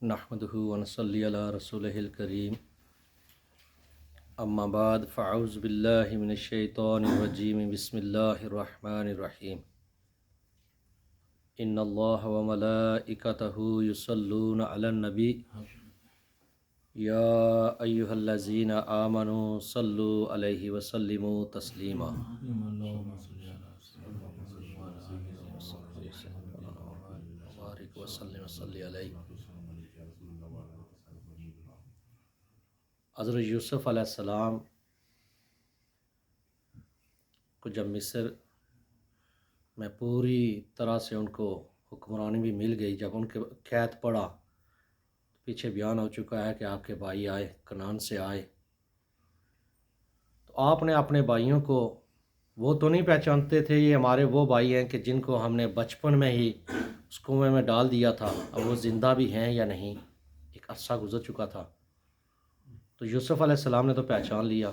نحمده ونصلي على رسوله الكريم اما بعد فاعوذ بالله من الشيطان الرجيم بسم الله الرحمن الرحيم ان الله وملائكته يصلون على النبي يا ايها الذين آمنوا صلوا عليه وسلموا تسليما وبارك وسلم وصلي عليه۔ حضرت یوسف علیہ السلام کو جب مصر میں پوری طرح سے ان کو حکمرانی بھی مل گئی، جب ان کے قید پڑا، پیچھے بیان ہو چکا ہے کہ آپ کے بھائی آئے، کنعان سے آئے، تو آپ نے اپنے بھائیوں کو، وہ تو نہیں پہچانتے تھے یہ ہمارے وہ بھائی ہیں کہ جن کو ہم نے بچپن میں ہی اس کنویں میں ڈال دیا تھا، اب وہ زندہ بھی ہیں یا نہیں، ایک عرصہ گزر چکا تھا۔ تو یوسف علیہ السلام نے تو پہچان لیا،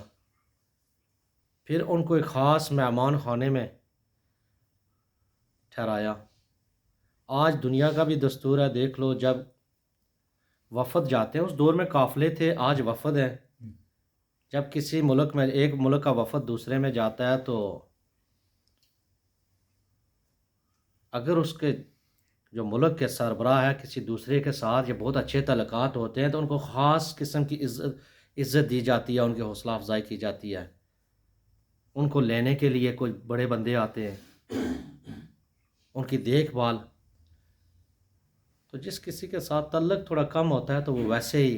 پھر ان کو ایک خاص مہمان خانے میں ٹھہرایا۔ آج دنیا کا بھی دستور ہے، دیکھ لو، جب وفد جاتے ہیں، اس دور میں قافلے تھے، آج وفد ہیں۔ جب کسی ملک میں ایک ملک کا وفد دوسرے میں جاتا ہے تو اگر اس کے جو ملک کے سربراہ ہے کسی دوسرے کے ساتھ یا بہت اچھے تعلقات ہوتے ہیں تو ان کو خاص قسم کی عزت دی جاتی ہے، ان کی حوصلہ افزائی کی جاتی ہے، ان کو لینے کے لیے کوئی بڑے بندے آتے ہیں، ان کی دیکھ بھال۔ تو جس کسی کے ساتھ تعلق تھوڑا کم ہوتا ہے تو وہ ویسے ہی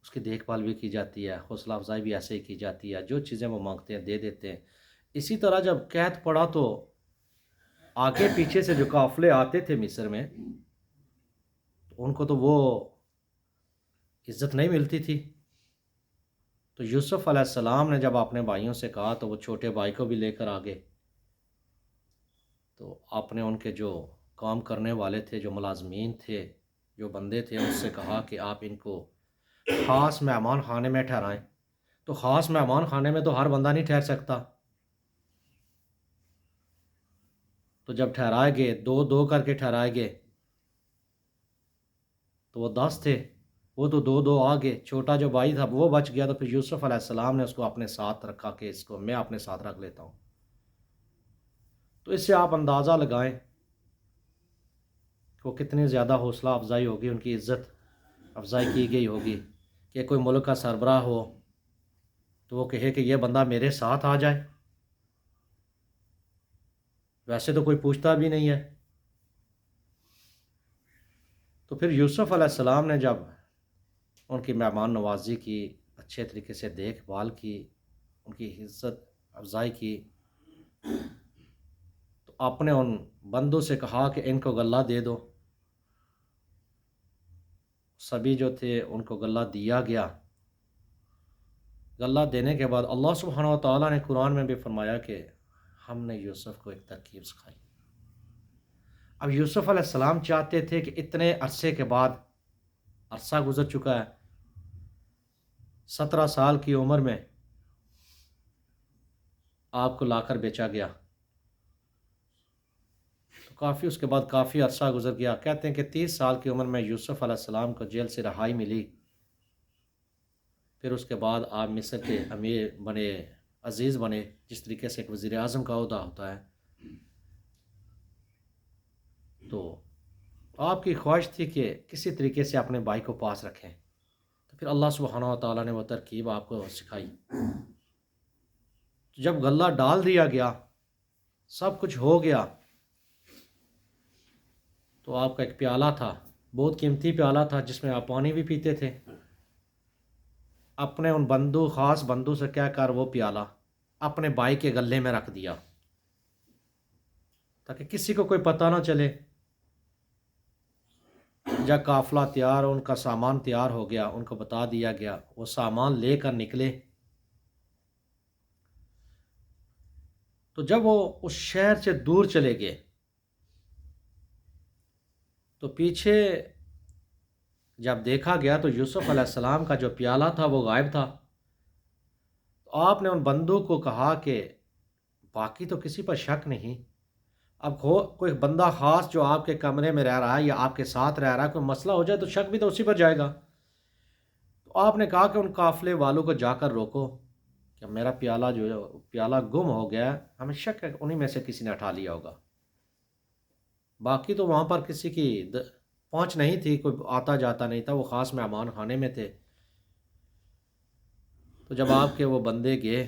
اس کی دیکھ بھال بھی کی جاتی ہے، حوصلہ افزائی بھی ایسے ہی کی جاتی ہے، جو چیزیں وہ مانگتے ہیں دے دیتے ہیں۔ اسی طرح جب قحط پڑا تو آگے پیچھے سے جو قافلے آتے تھے مصر میں، ان کو تو وہ عزت نہیں ملتی تھی۔ تو یوسف علیہ السلام نے جب اپنے بھائیوں سے کہا تو وہ چھوٹے بھائی کو بھی لے کر آگے، تو آپ نے ان کے جو کام کرنے والے تھے، جو ملازمین تھے، جو بندے تھے، اس سے کہا کہ آپ ان کو خاص مہمان خانے میں ٹھہرائیں۔ تو خاص مہمان خانے میں تو ہر بندہ نہیں ٹھہر سکتا، تو جب ٹھہرائے گئے، دو دو کر کے ٹھہرائے گئے، تو وہ 10 تھے، وہ تو دو دو آ گئے، چھوٹا جو بھائی تھا وہ بچ گیا، تو پھر یوسف علیہ السلام نے اس کو اپنے ساتھ رکھا کہ اس کو میں اپنے ساتھ رکھ لیتا ہوں۔ تو اس سے آپ اندازہ لگائیں کہ وہ کتنی زیادہ حوصلہ افزائی ہوگی، ان کی عزت افزائی کی گئی ہوگی کہ کوئی ملک کا سربراہ ہو تو وہ کہے کہ یہ بندہ میرے ساتھ آ جائے، ویسے تو کوئی پوچھتا بھی نہیں ہے۔ تو پھر یوسف علیہ السلام نے جب ان کی مہمان نوازی کی، اچھے طریقے سے دیکھ بھال کی، ان کی عزت افزائی کی، تو آپ نے ان بندوں سے کہا کہ ان کو غلہ دے دو۔ سبھی جو تھے ان کو غلہ دیا گیا۔ غلہ دینے کے بعد اللہ سبحانہ و تعالیٰ نے قرآن میں بھی فرمایا کہ ہم نے یوسف کو ایک ترکیب سکھائی۔ اب یوسف علیہ السلام چاہتے تھے کہ اتنے عرصے کے بعد، عرصہ گزر چکا ہے، 17 سال کی عمر میں آپ کو لا کر بیچا گیا، تو کافی اس کے بعد کافی عرصہ گزر گیا۔ کہتے ہیں کہ 30 سال کی عمر میں یوسف علیہ السلام کو جیل سے رہائی ملی، پھر اس کے بعد آپ مصر کے امیر بنے، عزیز بنے، جس طریقے سے ایک وزیر اعظم کا عہدہ ہوتا ہے۔ تو آپ کی خواہش تھی کہ کسی طریقے سے اپنے بھائی کو پاس رکھیں، تو پھر اللہ سبحانہ و تعالیٰ نے وہ ترکیب آپ کو سکھائی۔ جب غلہ ڈال دیا گیا، سب کچھ ہو گیا، تو آپ کا ایک پیالہ تھا، بہت قیمتی پیالہ تھا، جس میں آپ پانی بھی پیتے تھے۔ اپنے ان بندو، خاص بندو سے کہہ کر وہ پیالہ اپنے بھائی کے گلے میں رکھ دیا تاکہ کسی کو کوئی پتہ نہ چلے۔ جب قافلہ تیار، ان کا سامان تیار ہو گیا، ان کو بتا دیا گیا، وہ سامان لے کر نکلے۔ تو جب وہ اس شہر سے دور چلے گئے تو پیچھے جب دیکھا گیا تو یوسف علیہ السلام کا جو پیالہ تھا وہ غائب تھا۔ تو آپ نے ان بندوں کو کہا کہ باقی تو کسی پر شک نہیں، اب کوئی بندہ خاص جو آپ کے کمرے میں رہ رہا ہے یا آپ کے ساتھ رہ رہا ہے، کوئی مسئلہ ہو جائے تو شک بھی تو اسی پر جائے گا۔ تو آپ نے کہا کہ ان قافلے والوں کو جا کر روکو کہ میرا پیالہ جو ہے پیالہ گم ہو گیا ہے، ہمیں شک ہے کہ انہی میں سے کسی نے اٹھا لیا ہوگا۔ باقی تو وہاں پر کسی کی پہنچ نہیں تھی، کوئی آتا جاتا نہیں تھا، وہ خاص مہمان خانے میں تھے۔ تو جب آپ کے وہ بندے گئے،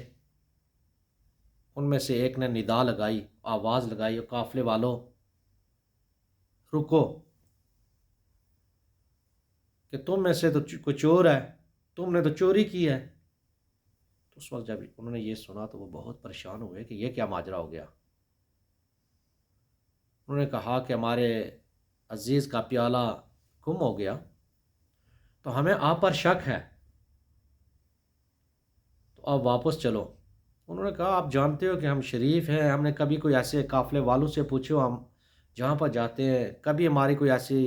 ان میں سے ایک نے ندا لگائی، آواز لگائی، قافلے والوں رکو، کہ تم میں سے تو کوئی چور ہے، تم نے تو چوری کی ہے۔ تو اس وقت جب انہوں نے یہ سنا تو وہ بہت پریشان ہوئے کہ یہ کیا ماجرا ہو گیا۔ انہوں نے کہا کہ ہمارے عزیز کا پیالہ گم ہو گیا، تو ہمیں آپ پر شک ہے، تو آپ واپس چلو۔ انہوں نے کہا آپ جانتے ہو کہ ہم شریف ہیں، ہم نے کبھی کوئی ایسے قافلے والوں سے پوچھو، ہم جہاں پر جاتے ہیں کبھی ہماری کوئی ایسی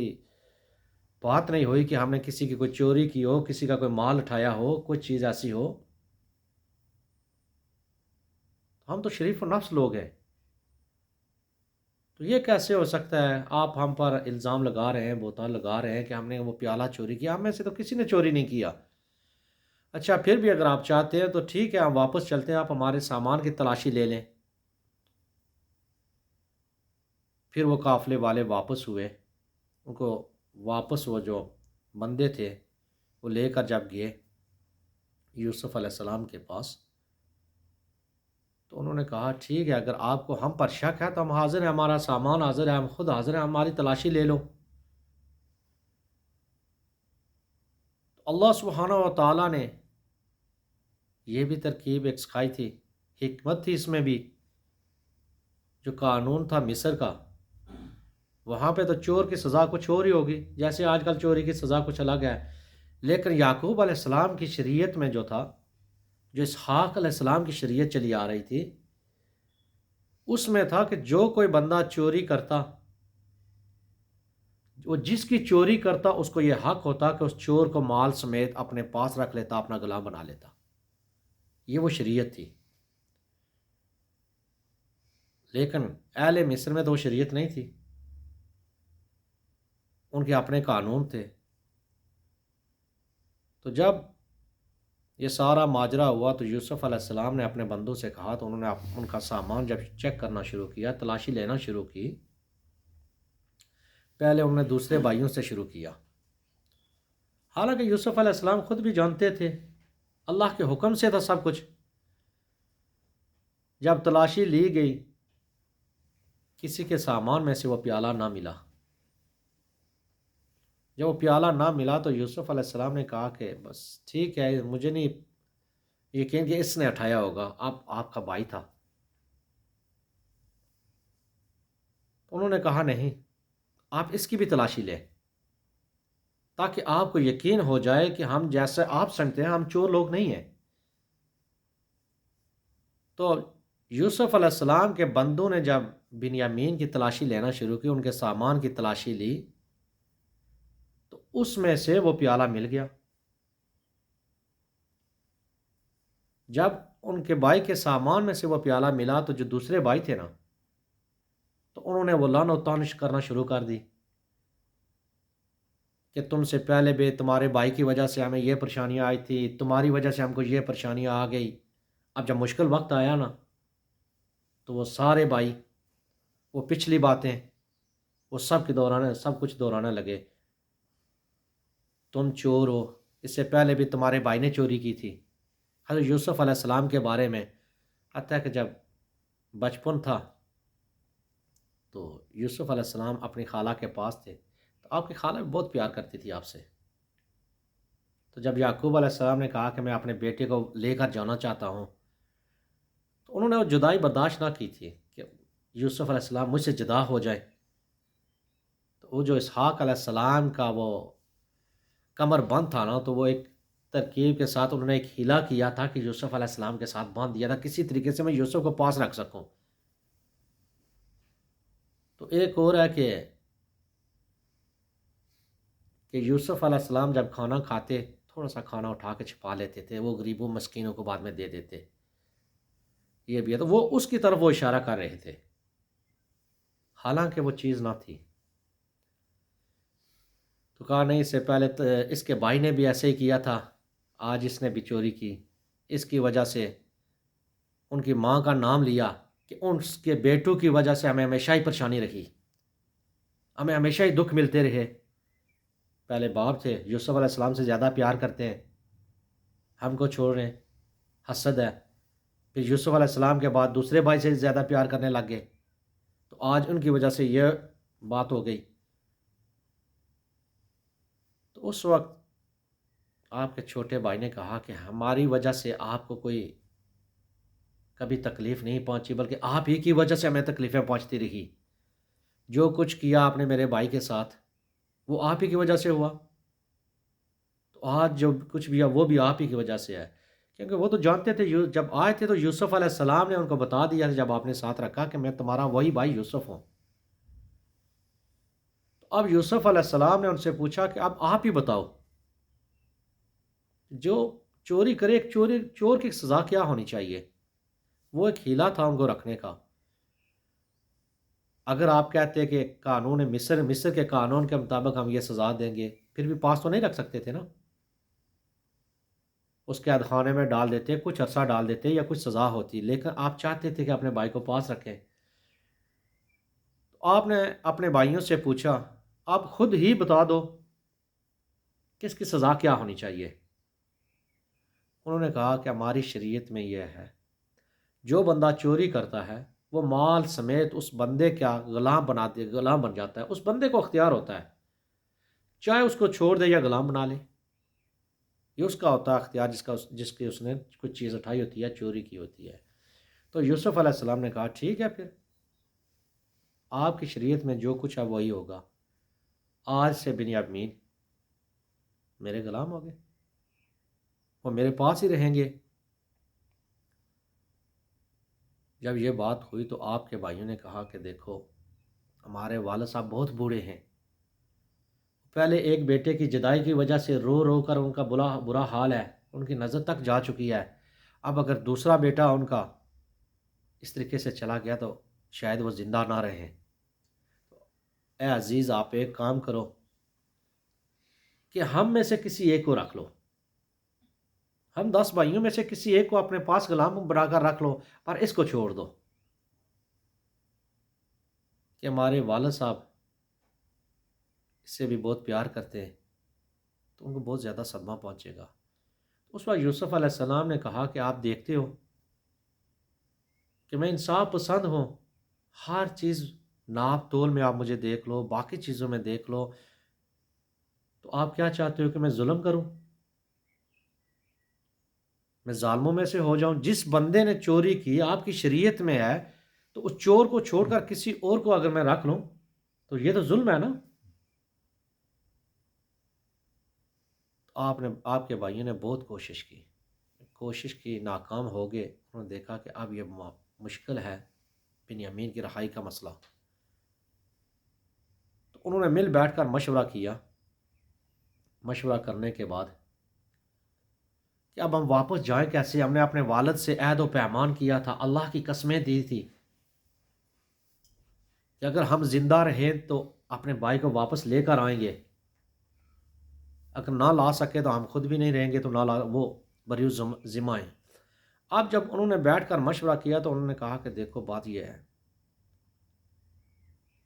بات نہیں ہوئی کہ ہم نے کسی کی کوئی چوری کی ہو، کسی کا کوئی مال اٹھایا ہو، کوئی چیز ایسی ہو، ہم تو شریف و نفس لوگ ہیں، تو یہ کیسے ہو سکتا ہے؟ آپ ہم پر الزام لگا رہے ہیں، بہتان لگا رہے ہیں کہ ہم نے وہ پیالہ چوری کیا، ہم میں سے تو کسی نے چوری نہیں کیا۔ اچھا پھر بھی اگر آپ چاہتے ہیں تو ٹھیک ہے، ہم واپس چلتے ہیں، آپ ہمارے سامان کی تلاشی لے لیں۔ پھر وہ قافلے والے واپس ہوئے، ان کو واپس وہ جو بندے تھے وہ لے کر جب گئے یوسف علیہ السلام کے پاس، تو انہوں نے کہا ٹھیک ہے، اگر آپ کو ہم پر شک ہے تو ہم حاضر ہیں، ہمارا سامان حاضر ہے، ہم خود حاضر ہیں، ہماری تلاشی لے لو۔ تو اللہ سبحانہ و تعالیٰ نے یہ بھی ترکیب ایک سکھائی تھی، حکمت تھی اس میں بھی۔ جو قانون تھا مصر کا، وہاں پہ تو چور کی سزا کچھ اور ہی ہوگی، جیسے آج کل چوری کی سزا کچھ الگ ہے، لیکن یعقوب علیہ السلام کی شریعت میں جو تھا، جو اسحاق علیہ السلام کی شریعت چلی آ رہی تھی، اس میں تھا کہ جو کوئی بندہ چوری کرتا، وہ جس کی چوری کرتا اس کو یہ حق ہوتا کہ اس چور کو مال سمیت اپنے پاس رکھ لیتا، اپنا غلام بنا لیتا۔ یہ وہ شریعت تھی، لیکن اہل مصر میں تو وہ شریعت نہیں تھی، ان کے اپنے قانون تھے۔ تو جب یہ سارا ماجرا ہوا تو یوسف علیہ السلام نے اپنے بندوں سے کہا، تو انہوں نے ان کا سامان جب چیک کرنا شروع کیا، تلاشی لینا شروع کی، پہلے انہوں نے دوسرے بھائیوں سے شروع کیا، حالانکہ یوسف علیہ السلام خود بھی جانتے تھے اللہ کے حکم سے تھا سب کچھ۔ جب تلاشی لی گئی، کسی کے سامان میں سے وہ پیالہ نہ ملا۔ جب وہ پیالہ نہ ملا تو یوسف علیہ السلام نے کہا کہ بس ٹھیک ہے، مجھے نہیں یقین کہ اس نے اٹھایا ہوگا، آپ کا بھائی تھا۔ انہوں نے کہا نہیں، آپ اس کی بھی تلاشی لیں، تاکہ آپ کو یقین ہو جائے کہ ہم جیسے آپ سمجھتے ہیں ہم چور لوگ نہیں ہیں۔ تو یوسف علیہ السلام کے بندوں نے جب بنیامین کی تلاشی لینا شروع کی، ان کے سامان کی تلاشی لی، تو اس میں سے وہ پیالہ مل گیا۔ جب ان کے بھائی کے سامان میں سے وہ پیالہ ملا تو جو دوسرے بھائی تھے نا، تو انہوں نے وہ لعن و طعنش کرنا شروع کر دی کہ تم سے پہلے بھی تمہارے بھائی کی وجہ سے ہمیں یہ پریشانیاں آئی تھی، تمہاری وجہ سے ہم کو یہ پریشانیاں آ گئی۔ اب جب مشکل وقت آیا نا، تو وہ سارے بھائی وہ پچھلی باتیں وہ سب کے دہرانے، سب کچھ دہرانے لگے، تم چور ہو، اس سے پہلے بھی تمہارے بھائی نے چوری کی تھی، حضرت یوسف علیہ السلام کے بارے میں۔ حتیٰ کہ جب بچپن تھا تو یوسف علیہ السلام اپنی خالہ کے پاس تھے، تو آپ کی خالہ بھی بہت پیار کرتی تھی آپ سے۔ تو جب یعقوب علیہ السلام نے کہا کہ میں اپنے بیٹے کو لے کر جانا چاہتا ہوں، تو انہوں نے وہ جدائی برداشت نہ کی تھی کہ یوسف علیہ السلام مجھ سے جدا ہو جائے۔ تو وہ جو اسحاق علیہ السلام کا وہ کمر بند تھا نا، تو وہ ایک ترکیب کے ساتھ انہوں نے ایک ہیلا کیا تھا کہ یوسف علیہ السلام کے ساتھ باندھ دیا تھا، کسی طریقے سے میں یوسف کو پاس رکھ سکوں۔ تو ایک اور ہے کہ یوسف علیہ السلام جب کھانا کھاتے، تھوڑا سا کھانا اٹھا کے چھپا لیتے تھے، وہ غریبوں مسکینوں کو بعد میں دے دیتے۔ یہ بھی ہے، تو وہ اس کی طرف وہ اشارہ کر رہے تھے حالانکہ وہ چیز نہ تھی۔ تو کہا نہیں، اس سے پہلے اس کے بھائی نے بھی ایسے ہی کیا تھا، آج اس نے بھی چوری کی، اس کی وجہ سے ان کی ماں کا نام لیا کہ اس کے بیٹوں کی وجہ سے ہمیں ہمیشہ ہی پریشانی رہی، ہمیں ہمیشہ ہی دکھ ملتے رہے۔ پہلے باپ تھے، یوسف علیہ السلام سے زیادہ پیار کرتے ہیں، ہم کو چھوڑ رہے ہیں، حسد ہے۔ پھر یوسف علیہ السلام کے بعد دوسرے بھائی سے زیادہ پیار کرنے لگ گئے، تو آج ان کی وجہ سے یہ بات ہو گئی۔ تو اس وقت آپ کے چھوٹے بھائی نے کہا کہ ہماری وجہ سے آپ کو کوئی کبھی تکلیف نہیں پہنچی، بلکہ آپ ہی کی وجہ سے ہمیں تکلیفیں پہنچتی رہی۔ جو کچھ کیا آپ نے میرے بھائی کے ساتھ وہ آپ ہی کی وجہ سے ہوا، تو آج جو کچھ بھی ہے وہ بھی آپ ہی کی وجہ سے ہے۔ کیونکہ وہ تو جانتے تھے، جب آئے تھے تو یوسف علیہ السلام نے ان کو بتا دیا تھا، جب آپ نے ساتھ رکھا، کہ میں تمہارا وہی بھائی یوسف ہوں۔ تو اب یوسف علیہ السلام نے ان سے پوچھا کہ اب آپ ہی بتاؤ، جو چوری کرے، ایک چور کی سزا کیا ہونی چاہیے؟ وہ ایک ہیلا تھا ان کو رکھنے کا۔ اگر آپ کہتے کہ قانون مصر کے قانون کے مطابق ہم یہ سزا دیں گے، پھر بھی پاس تو نہیں رکھ سکتے تھے نا، اس کے خانے میں ڈال دیتے، کچھ عرصہ ڈال دیتے یا کچھ سزا ہوتی، لیکن آپ چاہتے تھے کہ اپنے بھائی کو پاس رکھیں۔ تو آپ نے اپنے بھائیوں سے پوچھا، آپ خود ہی بتا دو کہ اس کی سزا کیا ہونی چاہیے۔ انہوں نے کہا کہ ہماری شریعت میں یہ ہے، جو بندہ چوری کرتا ہے وہ مال سمیت اس بندے کا غلام بن جاتا ہے، اس بندے کو اختیار ہوتا ہے، چاہے اس کو چھوڑ دے یا غلام بنا لے، یہ اس کا ہوتا ہے اختیار، جس کی اس نے کچھ چیز اٹھائی ہوتی ہے، چوری کی ہوتی ہے۔ تو یوسف علیہ السلام نے کہا ٹھیک ہے، پھر آپ کی شریعت میں جو کچھ ہے وہی ہوگا، آج سے بنیامین میرے غلام ہو گئے، وہ میرے پاس ہی رہیں گے۔ جب یہ بات ہوئی تو آپ کے بھائیوں نے کہا کہ دیکھو، ہمارے والد صاحب بہت بوڑھے ہیں، پہلے ایک بیٹے کی جدائی کی وجہ سے رو رو کر ان کا برا حال ہے، ان کی نظر تک جا چکی ہے، اب اگر دوسرا بیٹا ان کا اس طریقے سے چلا گیا تو شاید وہ زندہ نہ رہیں۔ اے عزیز، آپ ایک کام کرو کہ ہم میں سے کسی ایک کو رکھ لو، ہم 10 بھائیوں میں سے کسی ایک کو اپنے پاس غلام بنا کر رکھ لو، پر اس کو چھوڑ دو، کہ ہمارے والد صاحب اس سے بھی بہت پیار کرتے ہیں، تو ان کو بہت زیادہ صدمہ پہنچے گا۔ اس وقت یوسف علیہ السلام نے کہا کہ آپ دیکھتے ہو کہ میں انصاف پسند ہوں، ہر چیز ناپ تول میں آپ مجھے دیکھ لو، باقی چیزوں میں دیکھ لو، تو آپ کیا چاہتے ہو کہ میں ظلم کروں، میں ظالموں میں سے ہو جاؤں؟ جس بندے نے چوری کی آپ کی شریعت میں ہے، تو اس چور کو چھوڑ کر کسی اور کو اگر میں رکھ لوں تو یہ تو ظلم ہے نا۔ آپ کے بھائیوں نے بہت کوشش کی، ناکام ہو گئے۔ انہوں نے دیکھا کہ اب یہ مشکل ہے بنیامین کی رہائی کا مسئلہ، تو انہوں نے مل بیٹھ کر مشورہ کیا۔ مشورہ کرنے کے بعد کہ اب ہم واپس جائیں کیسے؟ ہم نے اپنے والد سے عہد و پیمان کیا تھا، اللہ کی قسمیں دی تھی کہ اگر ہم زندہ رہیں تو اپنے بھائی کو واپس لے کر آئیں گے، اگر نہ لا سکے تو ہم خود بھی نہیں رہیں گے، تو وہ بری ذمہ ہیں۔ اب جب انہوں نے بیٹھ کر مشورہ کیا تو انہوں نے کہا کہ دیکھو، بات یہ ہے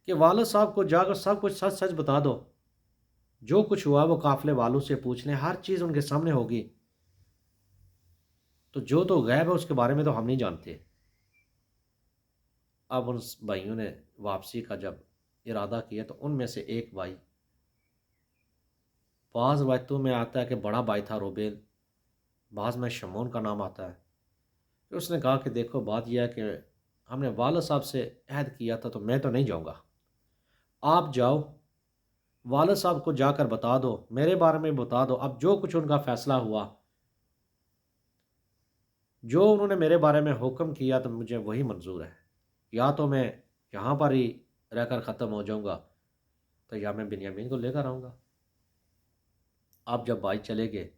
کہ والد صاحب کو جا کر سب کچھ سچ سچ بتا دو، جو کچھ ہوا وہ قافلے والوں سے پوچھ لیں، ہر چیز ان کے سامنے ہوگی، تو جو تو غیب ہے اس کے بارے میں تو ہم نہیں جانتے۔ اب ان بھائیوں نے واپسی کا جب ارادہ کیا تو ان میں سے ایک بھائی، بعض روایتوں میں آتا ہے کہ بڑا بھائی تھا روبیل، بعض میں شمعون کا نام آتا ہے، کہ اس نے کہا کہ دیکھو، بات یہ ہے کہ ہم نے والد صاحب سے عہد کیا تھا، تو میں تو نہیں جاؤں گا، آپ جاؤ، والد صاحب کو جا کر بتا دو، میرے بارے میں بتا دو، اب جو کچھ ان کا فیصلہ ہوا، جو انہوں نے میرے بارے میں حکم کیا، تو مجھے وہی منظور ہے، یا تو میں یہاں پر ہی رہ کر ختم ہو جاؤں گا، تو یا میں بنیامین کو لے کر آؤں گا۔ آپ جب بھائی چلے گئے،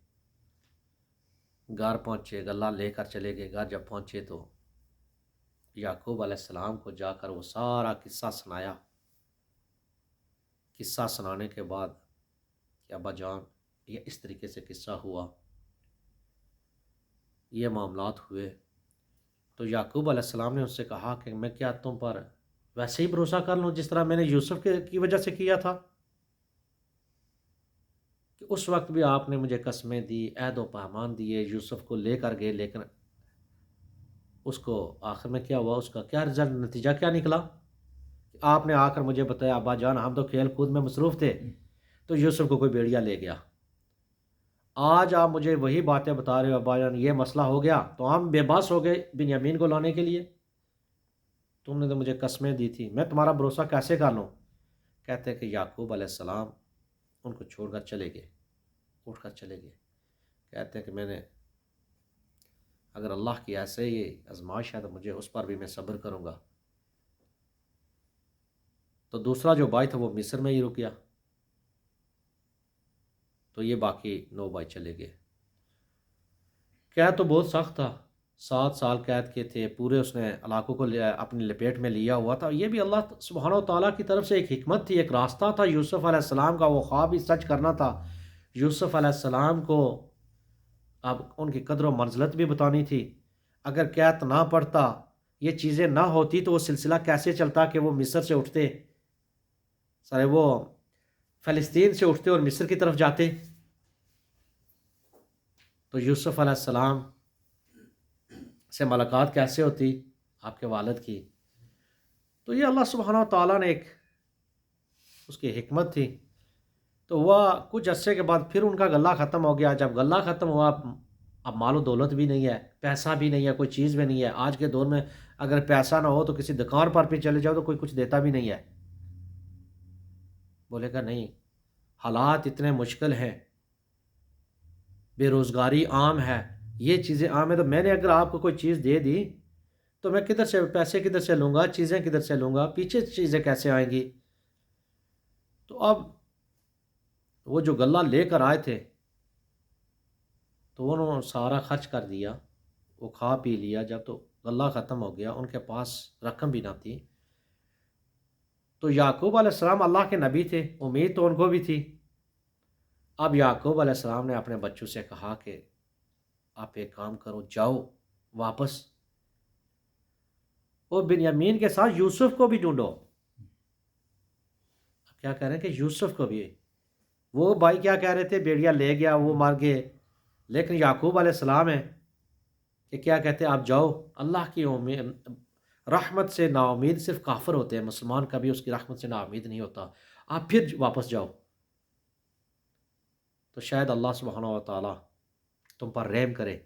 گھر پہنچے، غلہ لے کر چلے گئے، گھر جب پہنچے تو یعقوب علیہ السلام کو جا کر وہ سارا قصہ سنایا قصہ سنانے کے بعد کہ ابا جان یہ اس طریقے سے قصہ ہوا، یہ معاملات ہوئے، تو یعقوب علیہ السلام نے اس سے کہا کہ میں کیا تم پر ویسے ہی بھروسہ کر لوں جس طرح میں نے یوسف کی وجہ سے کیا تھا، کہ اس وقت بھی آپ نے مجھے قسمیں دی، عہد و پیمان دیے، یوسف کو لے کر گئے، لیکن اس کو آخر میں کیا ہوا، اس کا کیا رزلٹ، نتیجہ کیا نکلا؟ آپ نے آ کر مجھے بتایا ابا جان ہم تو کھیل کود میں مصروف تھے تو یوسف کو کوئی بیڑیا لے گیا، آج آپ مجھے وہی باتیں بتا رہے ہو ابا جان یہ مسئلہ ہو گیا تو ہم بے بس ہو گئے بنیامین کو لانے کے لیے، تم نے تو مجھے قسمیں دی تھی، میں تمہارا بھروسہ کیسے کر لوں؟ کہتے ہیں کہ یعقوب علیہ السلام ان کو چھوڑ کر چلے گئے، اٹھ کر چلے گئے، کہتے ہیں کہ میں نے اگر اللہ کی ایسے ہی آزمائش ہے تو مجھے اس پر بھی میں صبر کروں گا، تو دوسرا جو بھائی تھا وہ مصر میں ہی رک گیا، تو یہ باقی 9 بھائی چلے گئے۔ قید تو بہت سخت تھا، 7 سال قید کے تھے پورے، اس نے علاقوں کو اپنی لپیٹ میں لیا ہوا تھا، یہ بھی اللہ سبحانہ و تعالیٰ کی طرف سے ایک حکمت تھی، ایک راستہ تھا یوسف علیہ السلام کا، وہ خواب ہی سچ کرنا تھا، یوسف علیہ السلام کو اب ان کی قدر و منزلت بھی بتانی تھی، اگر قید نہ پڑتا، یہ چیزیں نہ ہوتی تو وہ سلسلہ کیسے چلتا کہ وہ مصر سے اٹھتے، سارے وہ فلسطین سے اٹھتے اور مصر کی طرف جاتے، تو یوسف علیہ السلام سے ملاقات کیسے ہوتی آپ کے والد کی؟ تو یہ اللہ سبحانہ و تعالیٰ نے ایک اس کی حکمت تھی، تو وہ کچھ عرصے کے بعد پھر ان کا غلہ ختم ہو گیا، جب غلہ ختم ہوا اب مال و دولت بھی نہیں ہے، پیسہ بھی نہیں ہے، کوئی چیز بھی نہیں ہے، آج کے دور میں اگر پیسہ نہ ہو تو کسی دکان پر بھی چلے جاؤ تو کوئی کچھ دیتا بھی نہیں ہے، بولے گا نہیں، حالات اتنے مشکل ہیں، بے روزگاری عام ہے، یہ چیزیں عام ہیں، تو میں نے اگر آپ کو کوئی چیز دے دی تو میں کدھر سے پیسے کدھر سے لوں گا، چیزیں کدھر سے لوں گا، پیچھے چیزیں کیسے آئیں گی؟ تو اب وہ جو غلہ لے کر آئے تھے تو انہوں نے سارا خرچ کر دیا، وہ کھا پی لیا، جب تو غلہ ختم ہو گیا ان کے پاس رقم بھی نہ تھی، تو یعقوب علیہ السلام اللہ کے نبی تھے، امید تو ان کو بھی تھی، اب یعقوب علیہ السلام نے اپنے بچوں سے کہا کہ آپ ایک کام کرو، جاؤ واپس وہ بنیامین کے ساتھ یوسف کو بھی ڈھونڈو، کیا کہہ رہے ہیں کہ یوسف کو بھی، وہ بھائی کیا کہہ رہے تھے بیڑیا لے گیا وہ مر گئے، لیکن یعقوب علیہ السلام ہے کہ کیا کہتے ہیں آپ جاؤ، اللہ کی امید رحمت سے نا امید صرف کافر ہوتے ہیں، مسلمان کبھی اس کی رحمت سے نا امید نہیں ہوتا، آپ پھر واپس جاؤ تو شاید اللہ سبحانہ و تعالیٰ تم پر رحم کرے،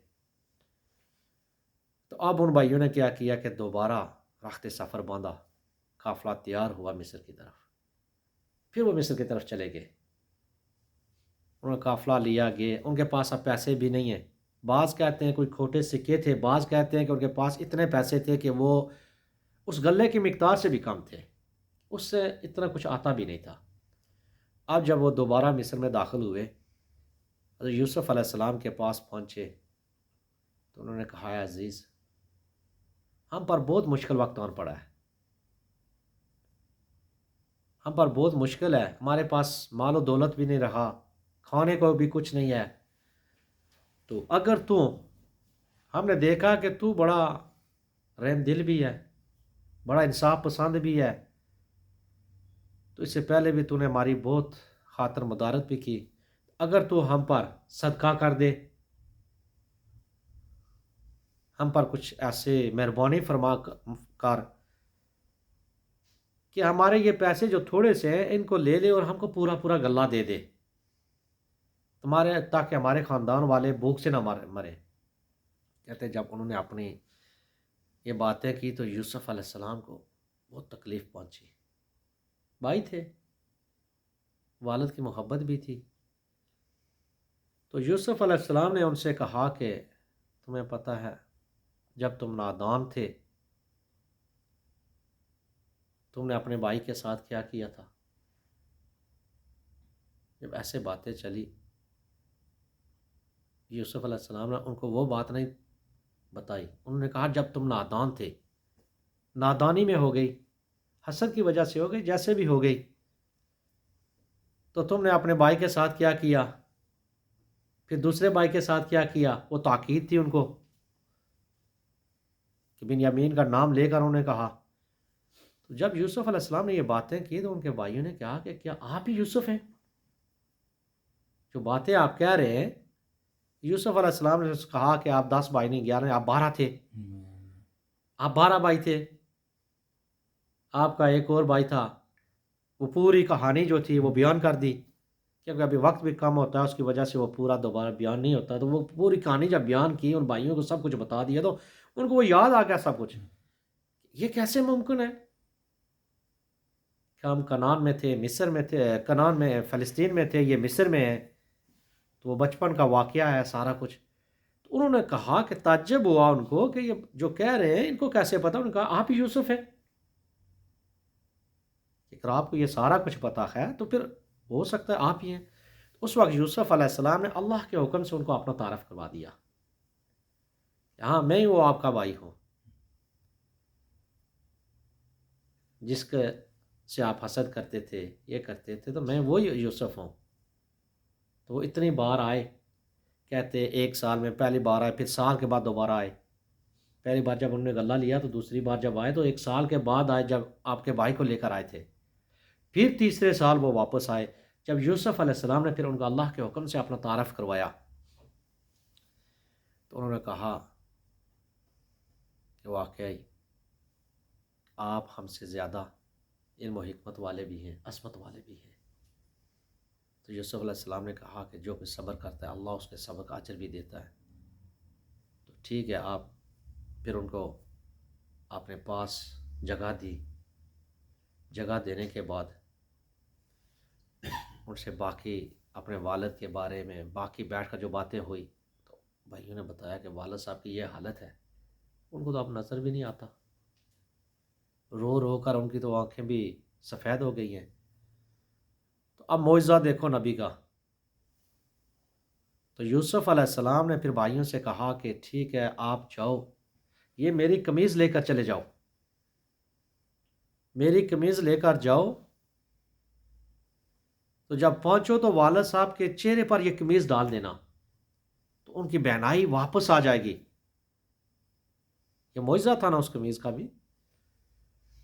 تو اب ان بھائیوں نے کیا کیا کہ دوبارہ رخت سفر باندھا، قافلہ تیار ہوا مصر کی طرف، پھر وہ مصر کی طرف چلے گئے، انہوں نے قافلہ لیا گئے، ان کے پاس اب پیسے بھی نہیں ہیں، بعض کہتے ہیں کوئی کھوٹے سکے تھے، بعض کہتے ہیں کہ ان کے پاس اتنے پیسے تھے کہ وہ اس غلے کی مقدار سے بھی کم تھے، اس سے اتنا کچھ آتا بھی نہیں تھا، اب جب وہ دوبارہ مصر میں داخل ہوئے، حضرت یوسف علیہ السلام کے پاس پہنچے تو انہوں نے کہا ہے عزیز ہم پر بہت مشکل وقت آن پڑا ہے، ہم پر بہت مشکل ہے، ہمارے پاس مال و دولت بھی نہیں رہا، کھانے کو بھی کچھ نہیں ہے، تو اگر تو ہم نے دیکھا کہ تو بڑا رحم دل بھی ہے، بڑا انصاف پسند بھی ہے، تو اس سے پہلے بھی تو نے ہماری بہت خاطر مدارت بھی کی، اگر تو ہم پر صدقہ کر دے، ہم پر کچھ ایسے مہربانی فرما کر کہ ہمارے یہ پیسے جو تھوڑے سے ہیں ان کو لے لے اور ہم کو پورا پورا غلہ دے دے، تمہارے تاکہ ہمارے خاندان والے بھوک سے نہ مرے، کہتے جب انہوں نے اپنی یہ باتیں کی تو یوسف علیہ السلام کو بہت تکلیف پہنچی، بھائی تھے، والد کی محبت بھی تھی، تو یوسف علیہ السلام نے ان سے کہا کہ تمہیں پتہ ہے جب تم نادان تھے تم نے اپنے بھائی کے ساتھ کیا کیا تھا، جب ایسے باتیں چلی یوسف علیہ السلام نے ان کو وہ بات نہیں بتائی، انہوں نے کہا جب تم نادان تھے، نادانی میں ہو گئی، حسد کی وجہ سے ہو گئی، جیسے بھی ہو گئی، تو تم نے اپنے بھائی کے ساتھ کیا کیا؟ پھر دوسرے بھائی کے ساتھ کیا کیا؟ وہ تاکید تھی ان کو کہ بنیامین کا نام لے کر انہوں نے کہا. تو جب یوسف علیہ السلام نے یہ باتیں کی تو ان کے بھائیوں نے کہا کہ کیا آپ ہی یوسف ہیں؟ جو باتیں آپ کہہ رہے ہیں. یوسف علیہ السلام نے کہا کہ آپ 10 بھائی نہیں 11 آپ 12 تھے. آپ 12 بھائی تھے. آپ کا ایک اور بھائی تھا. وہ پوری کہانی جو تھی وہ بیان کر دی، کیونکہ ابھی وقت بھی کم ہوتا ہے، اس کی وجہ سے وہ پورا دوبارہ بیان نہیں ہوتا. تو وہ پوری کہانی جب بیان کی، ان بھائیوں کو سب کچھ بتا دیا، تو ان کو وہ یاد آ گیا سب کچھ. یہ کیسے ممکن ہے کہ ہم کنعان میں تھے، مصر میں تھے، کنعان میں فلسطین میں تھے، یہ مصر میں ہے. تو وہ بچپن کا واقعہ ہے سارا کچھ. تو انہوں نے کہا کہ تعجب ہوا ان کو کہ یہ جو کہہ رہے ہیں ان کو کیسے پتا. انہوں نے کہا آپ ہی یوسف ہیں. اگر آپ کو یہ سارا کچھ پتا ہے تو پھر ہو سکتا ہے آپ ہی ہیں. اس وقت یوسف علیہ السلام نے اللہ کے حکم سے ان کو اپنا تعارف کروا دیا. ہاں میں ہی وہ آپ کا بھائی ہوں جس کے سے آپ حسد کرتے تھے، یہ کرتے تھے، تو میں وہی یوسف ہوں. تو وہ اتنی بار آئے، کہتے 1 سال میں پہلی بار آئے، پھر سال کے بعد دوبارہ آئے. پہلی بار جب انہوں نے غلہ لیا تو دوسری بار جب آئے تو 1 سال کے بعد آئے، جب آپ کے بھائی کو لے کر آئے تھے. پھر تیسرے سال وہ واپس آئے جب یوسف علیہ السلام نے پھر ان کو اللہ کے حکم سے اپنا تعارف کروایا. تو انہوں نے کہا کہ واقعی آپ ہم سے زیادہ علم و حکمت والے بھی ہیں، عصمت والے بھی ہیں. تو یوسف علیہ السلام نے کہا کہ جو کوئی صبر کرتا ہے اللہ اس کے صبر کا اجر بھی دیتا ہے. تو ٹھیک ہے. آپ پھر ان کو اپنے پاس جگہ دی. جگہ دینے کے بعد ان سے باقی اپنے والد کے بارے میں باقی بیٹھ کر جو باتیں ہوئی، تو بھائیوں نے بتایا کہ والد صاحب کی یہ حالت ہے. ان کو تو اب نظر بھی نہیں آتا، رو رو کر ان کی تو آنکھیں بھی سفید ہو گئی ہیں. تو اب معجزہ دیکھو نبی کا. تو یوسف علیہ السلام نے پھر بھائیوں سے کہا کہ ٹھیک ہے آپ جاؤ، یہ میری قمیض لے کر چلے جاؤ، میری قمیض لے کر جاؤ. تو جب پہنچو تو والد صاحب کے چہرے پر یہ قمیض ڈال دینا، تو ان کی بہنائی واپس آ جائے گی. یہ معجزہ تھا نا اس قمیض کا بھی.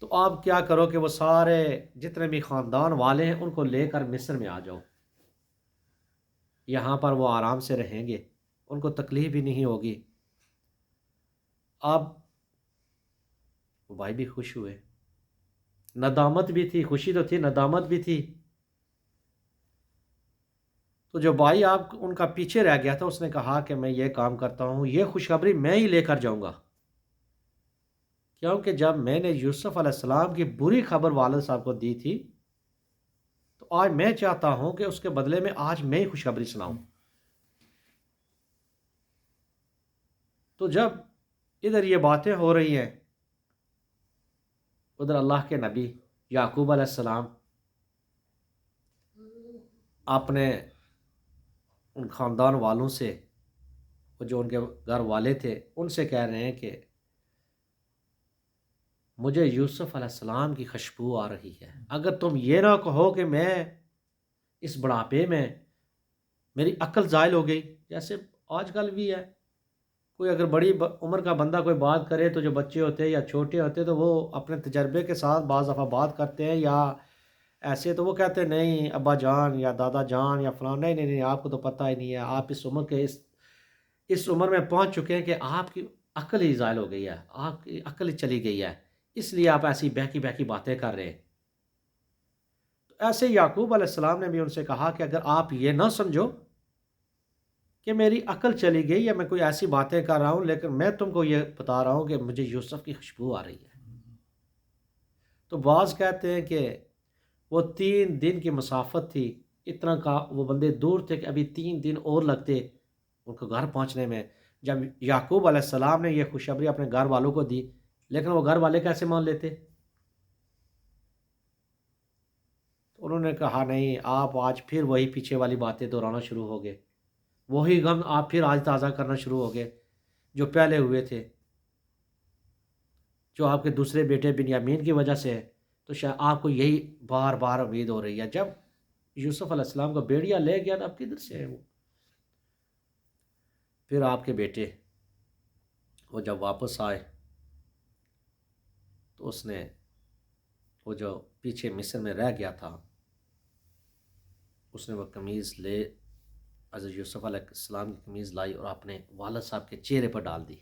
تو آپ کیا کرو کہ وہ سارے جتنے بھی خاندان والے ہیں ان کو لے کر مصر میں آ جاؤ. یہاں پر وہ آرام سے رہیں گے، ان کو تکلیف بھی نہیں ہوگی. اب وہ بھائی بھی خوش ہوئے، ندامت بھی تھی، خوشی تو تھی، ندامت بھی تھی. تو جو بھائی آپ ان کا پیچھے رہ گیا تھا اس نے کہا کہ میں یہ کام کرتا ہوں، یہ خوشخبری میں ہی لے کر جاؤں گا. کیونکہ جب میں نے یوسف علیہ السلام کی بری خبر والد صاحب کو دی تھی، تو آج میں چاہتا ہوں کہ اس کے بدلے میں آج میں ہی خوشخبری سناؤں. تو جب ادھر یہ باتیں ہو رہی ہیں، ادھر اللہ کے نبی یعقوب علیہ السلام اپنے ان خاندان والوں سے، وہ جو ان کے گھر والے تھے، ان سے کہہ رہے ہیں کہ مجھے یوسف علیہ السلام کی خوشبو آ رہی ہے. اگر تم یہ نہ کہو کہ میں اس بڑھاپے میں میری عقل زائل ہو گئی، جیسے آج کل بھی ہے، کوئی اگر بڑی عمر کا بندہ کوئی بات کرے تو جو بچے ہوتے ہیں یا چھوٹے ہوتے ہیں تو وہ اپنے تجربے کے ساتھ بعض دفعہ بات کرتے ہیں، یا ایسے تو وہ کہتے ہیں نہیں ابا جان یا دادا جان یا فلاں، نہیں نہیں نہیں آپ کو تو پتہ ہی نہیں ہے، آپ اس عمر کے اس عمر میں پہنچ چکے ہیں کہ آپ کی عقل ہی زائل ہو گئی ہے، آپ کی عقل ہی چلی گئی ہے، اس لیے آپ ایسی بہکی بہکی باتیں کر رہے ہیں. تو ایسے یعقوب علیہ السلام نے بھی ان سے کہا کہ اگر آپ یہ نہ سمجھو کہ میری عقل چلی گئی یا میں کوئی ایسی باتیں کر رہا ہوں، لیکن میں تم کو یہ بتا رہا ہوں کہ مجھے یوسف کی خوشبو آ رہی ہے. تو بعض کہتے ہیں کہ وہ 3 دن کی مسافت تھی، اتنا کا وہ بندے دور تھے کہ ابھی 3 دن اور لگتے ان کو گھر پہنچنے میں. جب یعقوب علیہ السلام نے یہ خوشخبری اپنے گھر والوں کو دی، لیکن وہ گھر والے کیسے مان لیتے؟ تو انہوں نے کہا نہیں، آپ آج پھر وہی پیچھے والی باتیں دہرانا شروع ہو گئے، وہی غم آپ پھر آج تازہ کرنا شروع ہو گئے جو پہلے ہوئے تھے، جو آپ کے دوسرے بیٹے بنیامین کی وجہ سے ہے. تو شاید آپ کو یہی بار بار امید ہو رہی ہے. جب یوسف علیہ السلام کو بیڑیا لے گیا تو اب کدھر سے ہے وہ؟ پھر آپ کے بیٹے وہ جب واپس آئے تو اس نے وہ جو پیچھے مصر میں رہ گیا تھا اس نے وہ قمیض لے حضرت یوسف علیہ السلام کی قمیض لائی اور اپنے والد صاحب کے چہرے پر ڈال دی۔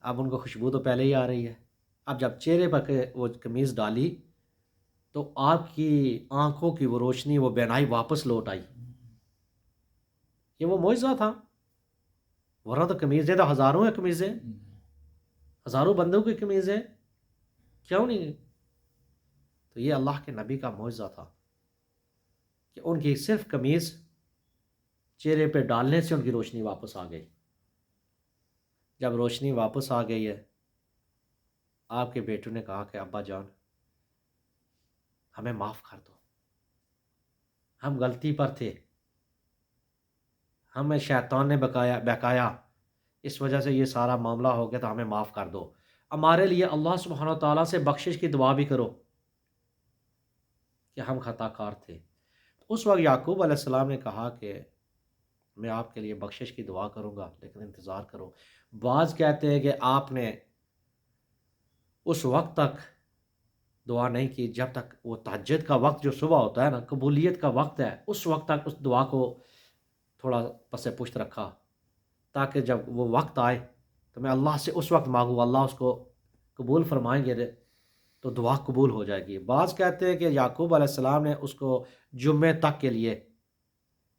اب ان کو خوشبو تو پہلے ہی آ رہی ہے، اب جب چہرے پر وہ قمیض ڈالی تو آپ کی آنکھوں کی وہ روشنی، وہ بینائی واپس لوٹ آئی۔ یہ وہ معجزہ تھا، ورنہ تو قمیضیں تو ہزاروں ہیں، قمیضیں ہزاروں بندوں کی قمیضیں کیوں نہیں؟ تو یہ اللہ کے نبی کا معجزہ تھا کہ ان کی صرف قمیض چہرے پہ ڈالنے سے ان کی روشنی واپس آ گئی۔ جب روشنی واپس آ گئی ہے، آپ کے بیٹوں نے کہا کہ ابا جان ہمیں معاف کر دو، ہم غلطی پر تھے، ہمیں شیطان نے بہکایا، اس وجہ سے یہ سارا معاملہ ہو گیا، تو ہمیں معاف کر دو، ہمارے لیے اللہ سبحانہ و تعالیٰ سے بخشش کی دعا بھی کرو کہ ہم خطا کار تھے۔ اس وقت یعقوب علیہ السلام نے کہا کہ میں آپ کے لیے بخشش کی دعا کروں گا، لیکن انتظار کرو۔ بعض کہتے ہیں کہ آپ نے اس وقت تک دعا نہیں کی جب تک وہ تہجد کا وقت جو صبح ہوتا ہے نا، قبولیت کا وقت ہے، اس وقت تک اس دعا کو تھوڑا پس پشت رکھا، تاکہ جب وہ وقت آئے تو میں اللہ سے اس وقت مانگوں، اللہ اس کو قبول فرمائیں گے تو دعا قبول ہو جائے گی۔ بعض کہتے ہیں کہ یعقوب علیہ السلام نے اس کو جمعے تک کے لیے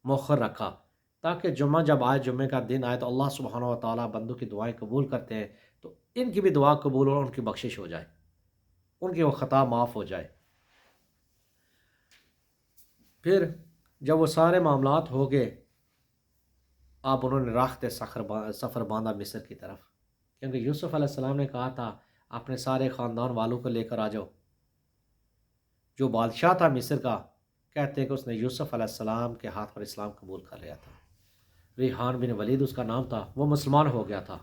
مؤخر رکھا، تاکہ جمعہ جب آئے، جمعے کا دن آئے، تو اللہ سبحانہ و تعالیٰ بندوں کی دعائیں قبول کرتے ہیں، تو ان کی بھی دعا قبول ہو، ان کی بخشش ہو جائے، ان کی وہ خطا معاف ہو جائے۔ پھر جب وہ سارے معاملات ہو گئے، آپ انہوں نے راختِ سفر باندھا مصر کی طرف، کیونکہ یوسف علیہ السلام نے کہا تھا اپنے سارے خاندان والوں کو لے کر آ جاؤ۔ جو بادشاہ تھا مصر کا، کہتے ہیں کہ اس نے یوسف علیہ السلام کے ہاتھ پر اسلام قبول کر لیا تھا، ریحان بن ولید اس کا نام تھا، وہ مسلمان ہو گیا تھا۔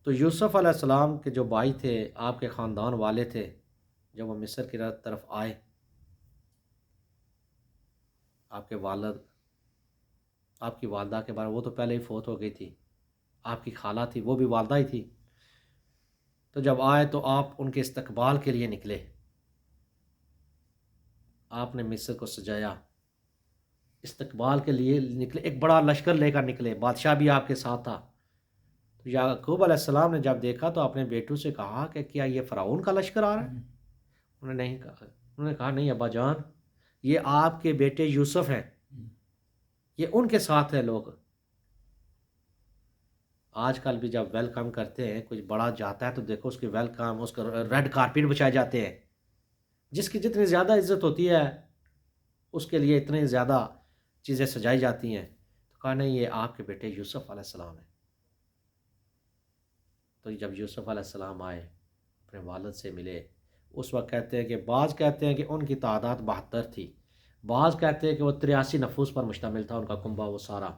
تو یوسف علیہ السلام کے جو بھائی تھے، آپ کے خاندان والے تھے، جب وہ مصر کی طرف آئے، آپ کے والد، آپ کی والدہ کے بارے وہ تو پہلے ہی فوت ہو گئی تھی، آپ کی خالہ تھی وہ بھی والدہ ہی تھی، تو جب آئے تو آپ ان کے استقبال کے لیے نکلے، آپ نے مصر کو سجایا، استقبال کے لیے نکلے، ایک بڑا لشکر لے کر نکلے، بادشاہ بھی آپ کے ساتھ تھا۔ تو یعقوب علیہ السلام نے جب دیکھا تو اپنے بیٹوں سے کہا کہ کیا یہ فرعون کا لشکر آ رہا ہے؟ انہوں نے نہیں کہا، انہوں نے کہا نہیں ابا جان، یہ آپ کے بیٹے یوسف ہیں، یہ ان کے ساتھ ہے لوگ۔ آج کل بھی جب ویلکم کرتے ہیں، کچھ بڑا جاتا ہے تو دیکھو اس کی ویلکم، اس کو ریڈ کارپیٹ بچھائے جاتے ہیں، جس کی جتنی زیادہ عزت ہوتی ہے اس کے لیے اتنی زیادہ چیزیں سجائی جاتی ہیں۔ تو کہا نہیں، یہ آپ کے بیٹے یوسف علیہ السلام ہیں۔ تو جب یوسف علیہ السلام آئے، اپنے والد سے ملے، اس وقت کہتے ہیں کہ بعض کہتے ہیں کہ ان کی تعداد 72 تھی، بعض کہتے ہیں کہ وہ 83 نفوس پر مشتمل تھا ان کا کنبہ وہ سارا۔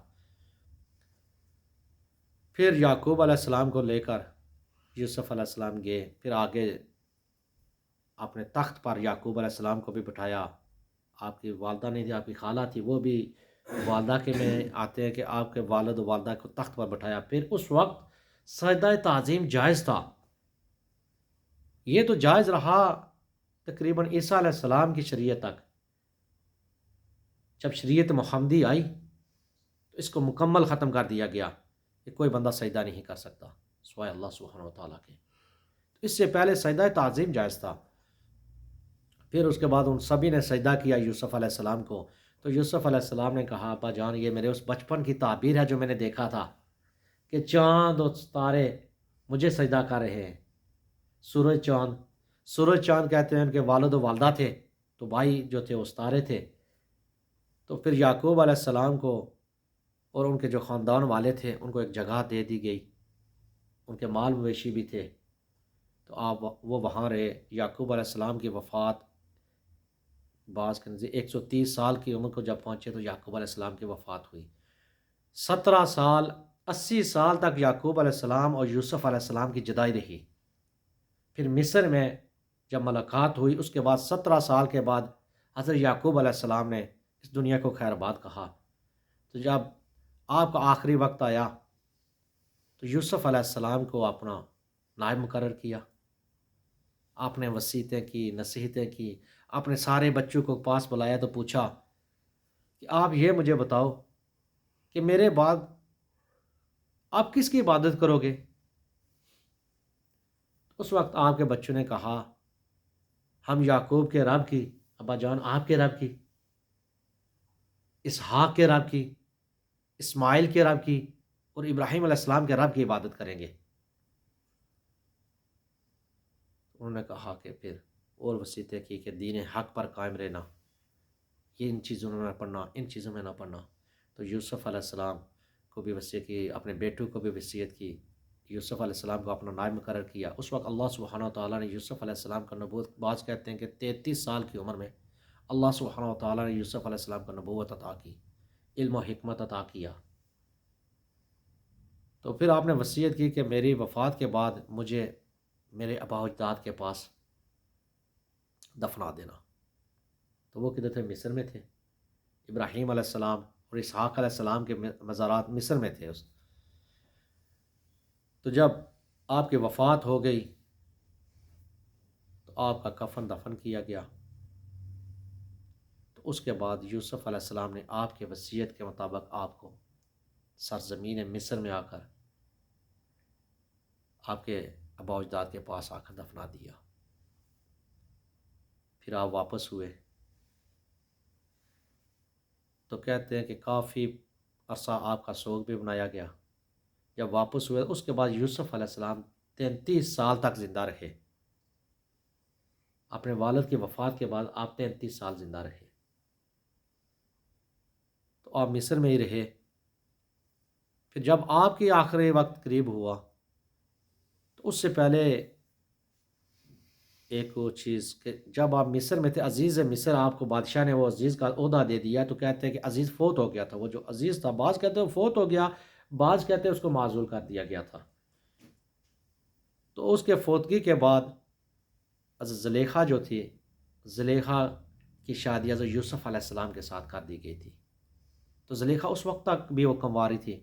پھر یعقوب علیہ السلام کو لے کر یوسف علیہ السلام گئے، پھر آگے اپنے تخت پر یعقوب علیہ السلام کو بھی بٹھایا، آپ کی والدہ نہیں تھی، آپ کی خالہ تھی، وہ بھی والدہ کے میں آتے ہیں کہ آپ کے والد و والدہ کو تخت پر بٹھایا۔ پھر اس وقت سجدہ تعظیم جائز تھا، یہ تو جائز رہا تقریباً عیسیٰ علیہ السلام کی شریعت تک۔ جب شریعت محمدی آئی تو اس کو مکمل ختم کر دیا گیا کہ کوئی بندہ سجدہ نہیں کر سکتا سوائے اللہ سبحانہ و تعالیٰ کے۔ اس سے پہلے سجدہ تعظیم جائز تھا۔ پھر اس کے بعد ان سبھی نے سجدہ کیا یوسف علیہ السلام کو، تو یوسف علیہ السلام نے کہا ابا جان، یہ میرے اس بچپن کی تعبیر ہے جو میں نے دیکھا تھا کہ چاند اور ستارے مجھے سجدہ کر رہے ہیں، سورج چاند کہتے ہیں ان کے والد و والدہ تھے، تو بھائی جو تھے وہ ستارے تھے۔ تو پھر یعقوب علیہ السلام کو اور ان کے جو خاندان والے تھے ان کو ایک جگہ دے دی گئی، ان کے مال مویشی بھی تھے، تو آپ وہ وہاں رہے۔ یعقوب علیہ السلام کی وفات بعض کے نزدیک 130 سال کی عمر کو جب پہنچے تو یعقوب علیہ السلام کی وفات ہوئی۔ 17 سال 80 سال تک یعقوب علیہ السلام اور یوسف علیہ السلام کی جدائی رہی۔ پھر مصر میں جب ملاقات ہوئی اس کے بعد 17 سال کے بعد حضرت یعقوب علیہ السلام نے اس دنیا کو خیر آباد کہا۔ تو جب آپ کا آخری وقت آیا تو یوسف علیہ السلام کو اپنا نائب مقرر کیا، آپ نے وصیتیں کی، نصیحتیں کی، اپنے سارے بچوں کو پاس بلایا تو پوچھا کہ آپ یہ مجھے بتاؤ کہ میرے بعد آپ کس کی عبادت کرو گے؟ اس وقت آپ کے بچوں نے کہا ہم یعقوب کے رب کی، ابا جان آپ کے رب کی، اسحاق کے رب کی، اسماعیل کے رب کی اور ابراہیم علیہ السلام کے رب کی عبادت کریں گے۔ انہوں نے کہا کہ پھر اور وصیتیں کی کہ دین حق پر قائم رہنا، یہ ان چیزوں میں نہ پڑھنا، ان چیزوں میں نہ پڑھنا۔ تو یوسف علیہ السلام کو بھی وصیت کی، اپنے بیٹوں کو بھی وصیت کی، یوسف علیہ السلام کو اپنا نائب مقرر کیا۔ اس وقت اللہ سبحانہ و تعالیٰ نے یوسف علیہ السلام کا نبوت، بعض کہتے ہیں کہ 33 سال کی عمر میں اللہ سبحانہ و تعالیٰ نے یوسف علیہ السلام کو نبوت عطا کی، علم و حکمت عطا کیا۔ تو پھر آپ نے وصیت کی کہ میری وفات کے بعد مجھے میرے آبا و اجداد کے پاس دفنا دینا۔ تو وہ کدھر تھے؟ مصر میں تھے۔ ابراہیم علیہ السلام اور اسحاق علیہ السلام کے مزارات مصر میں تھے۔ تو جب آپ کی وفات ہو گئی تو آپ کا کفن دفن کیا گیا۔ تو اس کے بعد یوسف علیہ السلام نے آپ کے وصیت کے مطابق آپ کو سرزمین مصر میں آ کر آپ کے آبا و اجداد کے پاس آ کر دفنا دیا۔ پھر آپ واپس ہوئے تو کہتے ہیں کہ کافی عرصہ آپ کا سوگ بھی بنایا گیا۔ جب واپس ہوئے اس کے بعد یوسف علیہ السلام 33 سال تک زندہ رہے۔ اپنے والد کی وفات کے بعد آپ 33 سال زندہ رہے۔ تو آپ مصر میں ہی رہے۔ پھر جب آپ کی آخری وقت قریب ہوا تو اس سے پہلے ایک وہ چیز کہ جب آپ مصر میں تھے، عزیز مصر آپ کو بادشاہ نے وہ عزیز کا عہدہ دے دیا، تو کہتے ہیں کہ عزیز فوت ہو گیا تھا۔ وہ جو عزیز تھا، بعض کہتے ہیں وہ فوت ہو گیا، بعض کہتے ہیں اس کو معزول کر دیا گیا تھا۔ تو اس کے فوتگی کے بعد حضرت زلیخا جو تھی، زلیخا کی شادی حضرت یوسف علیہ السلام کے ساتھ کر دی گئی تھی۔ تو زلیخا اس وقت تک بھی وہ کنواری تھی۔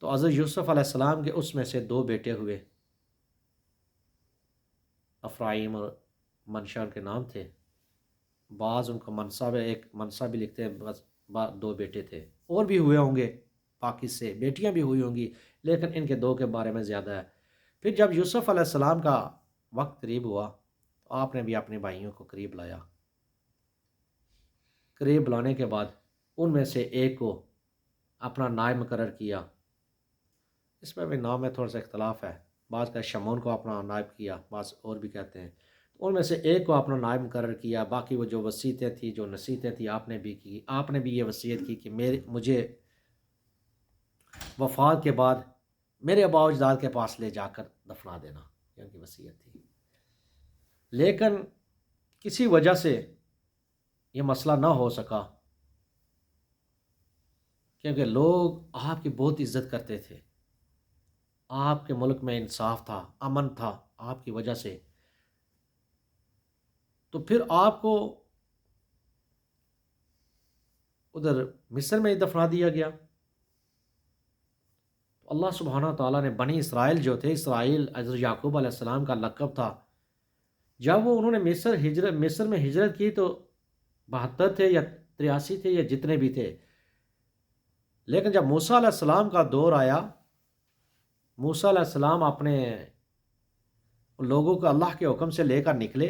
تو حضرت یوسف علیہ السلام کے اس میں سے 2 بیٹے ہوئے، افرائیم اور منشا ان کے نام تھے۔ بعض ان کو منصا بھی، ایک منصا بھی لکھتے ہیں، بس 2 بیٹے تھے، اور بھی ہوئے ہوں گے باقی سے بیٹیاں بھی ہوئی ہوں گی، لیکن ان کے 2 کے بارے میں زیادہ ہے۔ پھر جب یوسف علیہ السلام کا وقت قریب ہوا تو آپ نے بھی اپنے بھائیوں کو قریب لایا۔ قریب لانے کے بعد ان میں سے ایک کو اپنا نائب مقرر کیا۔ اس میں بھی نام میں تھوڑا سا اختلاف ہے، بعض کا شمعون کو اپنا نائب کیا، بعض اور بھی کہتے ہیں۔ ان میں سے ایک کو اپنا نائب مقرر کیا، باقی وہ جو وصیتیں تھیں، جو نصیحتیں تھیں، آپ نے بھی کی۔ آپ نے بھی یہ وصیت کی کہ مجھے وفات کے بعد میرے آبا و اجداد کے پاس لے جا کر دفنا دینا، یہ ان کی وصیت تھی۔ لیکن کسی وجہ سے یہ مسئلہ نہ ہو سکا، کیونکہ لوگ آپ کی بہت عزت کرتے تھے، آپ کے ملک میں انصاف تھا، امن تھا آپ کی وجہ سے۔ تو پھر آپ کو ادھر مصر میں ہی دفنا دیا گیا۔ اللہ سبحانہ تعالیٰ نے بنی اسرائیل جو تھے، اسرائیل حضرت یعقوب علیہ السلام کا لقب تھا، جب انہوں نے مصر میں ہجرت کی تو 72 تھے یا 83 تھے یا جتنے بھی تھے۔ لیکن جب موسیٰ علیہ السلام کا دور آیا، موسیٰ علیہ السلام اپنے لوگوں کو اللہ کے حکم سے لے کر نکلے،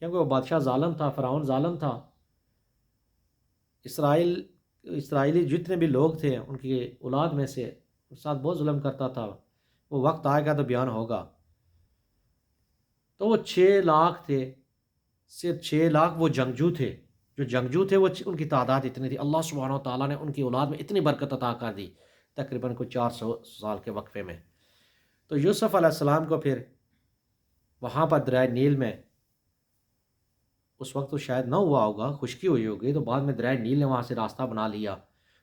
کیونکہ وہ بادشاہ ظالم تھا، فرعون ظالم تھا۔ اسرائیلی جتنے بھی لوگ تھے ان کی اولاد میں سے اس ساتھ بہت ظلم کرتا تھا۔ وہ وقت آئے گا تو بیان ہوگا۔ تو وہ 6 لاکھ تھے، صرف 6 لاکھ وہ جنگجو تھے، جو جنگجو تھے وہ ان کی تعداد اتنی تھی۔ اللہ سبحانہ و تعالیٰ نے ان کی اولاد میں اتنی برکت عطا کر دی، تقریباً کوئی 400 سال کے وقفے میں۔ تو یوسف علیہ السلام کو پھر وہاں پر دریائے نیل میں، اس وقت تو شاید نہ ہوا ہوگا، خشکی ہوئی ہوگی، تو بعد میں دریائے نیل نے وہاں سے راستہ بنا لیا۔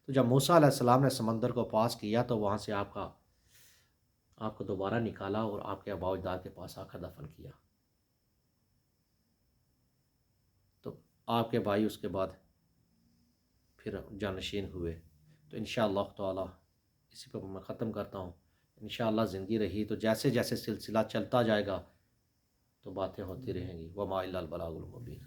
تو جب موسیٰ علیہ السلام نے سمندر کو پاس کیا تو وہاں سے آپ کو دوبارہ نکالا اور آپ کے آبا و اجداد کے پاس آ کر دفن کیا۔ آپ کے بھائی اس کے بعد پھر جانشین ہوئے. تو انشاءاللہ تعالی اسی پہ میں ختم کرتا ہوں. انشاءاللہ زندگی رہی تو جیسے جیسے سلسلہ چلتا جائے گا تو باتیں ہوتی رہیں گی. وما الا البلاغ المبین.